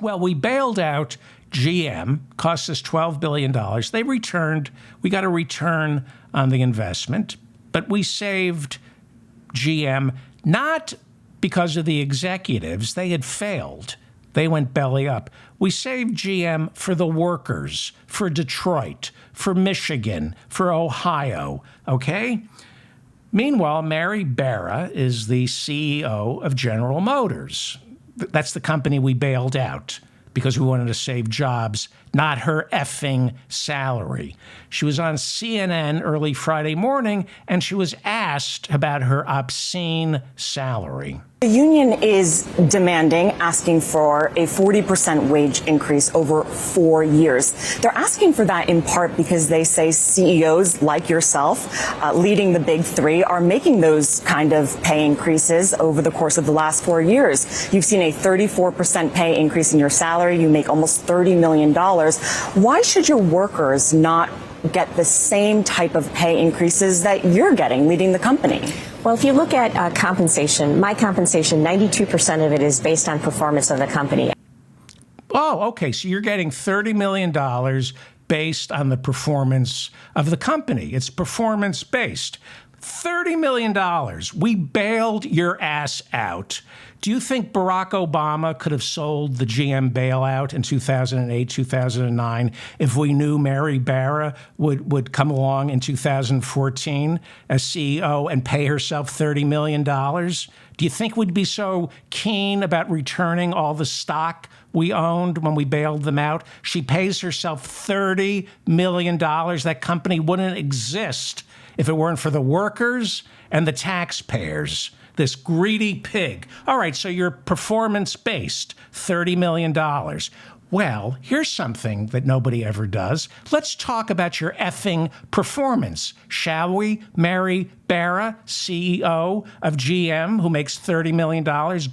Well, we bailed out GM, cost us $12 billion. We got a return on the investment, but we saved GM not because of the executives. They had failed. They went belly up. We saved GM for the workers, for Detroit, for Michigan, for Ohio, okay? Meanwhile, Mary Barra is the CEO of General Motors. That's the company we bailed out because we wanted to save jobs, not her effing salary. She was on CNN early Friday morning, and she was asked about her obscene salary. The union is asking for a 40% wage increase over 4 years. They're asking for that in part because they say CEOs like yourself, leading the big three, are making those kind of pay increases over the course of the last 4 years. You've seen a 34% pay increase in your salary. You make almost $30 million. Why should your workers not get the same type of pay increases that you're getting leading the company? Well, if you look at compensation, my compensation, 92% of it is based on performance of the company. Oh, okay. So you're getting $30 million based on the performance of the company. It's performance-based. $30 million. We bailed your ass out. Do you think Barack Obama could have sold the GM bailout in 2008, 2009 if we knew Mary Barra would come along in 2014 as CEO and pay herself $30 million? Do you think we'd be so keen about returning all the stock we owned when we bailed them out? She pays herself $30 million. That company wouldn't exist if it weren't for the workers and the taxpayers. This greedy pig. All right, so you're performance-based, $30 million. Well, here's something that nobody ever does. Let's talk about your effing performance, shall we? Mary Barra, CEO of GM, who makes $30 million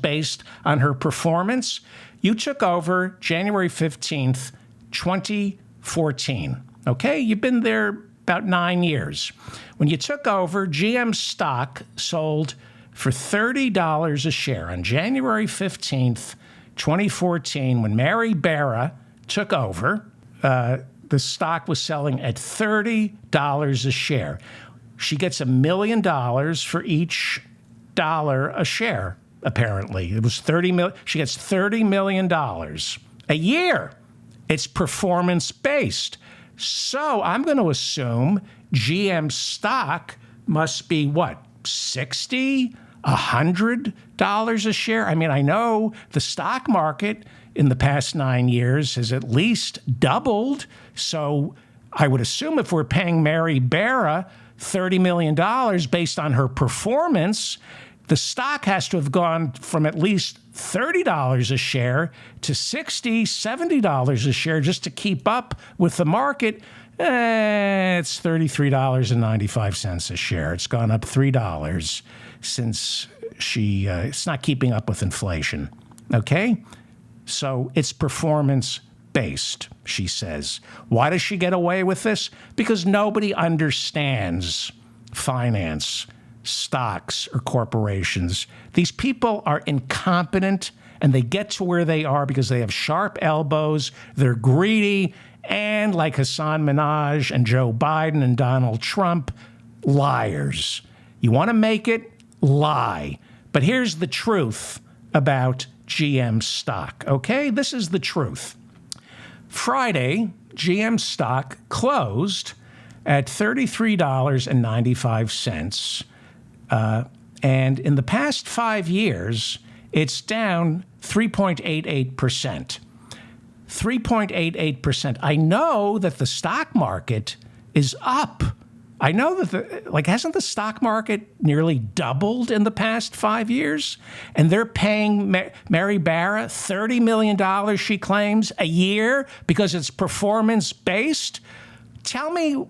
based on her performance. You took over January 15th, 2014. Okay, you've been there about 9 years. When you took over, GM stock sold for $30 a share on January 15th, 2014, when Mary Barra took over. The stock was selling at $30 a share. She gets $1 million for each dollar a share, apparently. It was $30 million. She gets $30 million a year. It's performance-based. So I'm going to assume GM stock must be what? $60, $100 a share? I mean, I know the stock market in the past 9 years has at least doubled. So I would assume if we're paying Mary Barra $30 million based on her performance, the stock has to have gone from at least $30 a share to $60, $70 a share just to keep up with the market. It's $33.95 a share. It's gone up $3 since it's not keeping up with inflation. Okay? So it's performance-based, she says. Why does she get away with this? Because nobody understands finance, stocks, or corporations. These people are incompetent, and they get to where they are because they have sharp elbows, they're greedy, and like Hassan Minhaj and Joe Biden and Donald Trump, liars. You want to make it? Lie. But here's the truth about GM stock, okay? This is the truth. Friday, GM stock closed at $33.95. And in the past 5 years, it's down 3.88%. 3.88%. I know that the stock market is up. I know that, hasn't the stock market nearly doubled in the past 5 years? And they're paying Mary Barra $30 million, she claims, a year because it's performance-based? Tell me,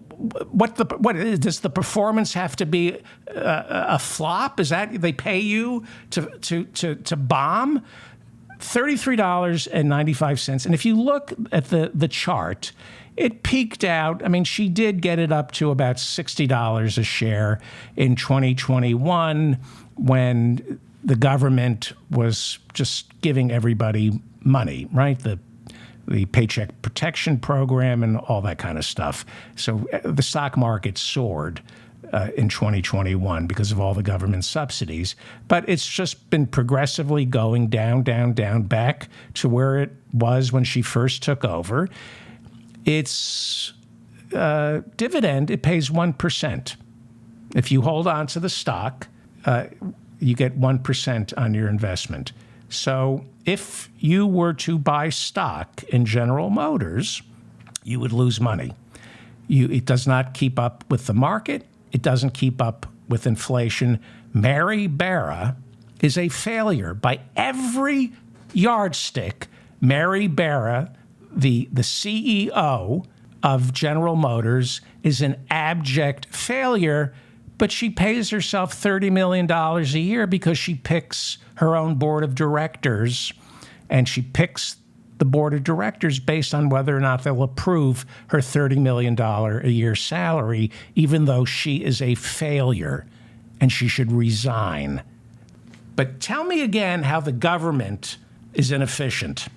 does the performance have to be a flop? Is that they pay you to bomb? $33.95. And if you look at the chart, it peaked out. I mean, she did get it up to about $60 a share in 2021 when the government was just giving everybody money, right? The Paycheck Protection Program and all that kind of stuff. So the stock market soared in 2021 because of all the government subsidies. But it's just been progressively going down, down, down, back to where it was when she first took over. Its dividend, it pays 1%. If you hold on to the stock, you get 1% on your investment. So if you were to buy stock in General Motors, you would lose money. It does not keep up with the market. It doesn't keep up with inflation. Mary Barra is a failure by every yardstick. Mary Barra, the CEO of General Motors, is an abject failure, but she pays herself $30 million a year because she picks her own board of directors, and she picks the board of directors based on whether or not they'll approve her $30 million a year salary, even though she is a failure and she should resign. But tell me again how the government is inefficient.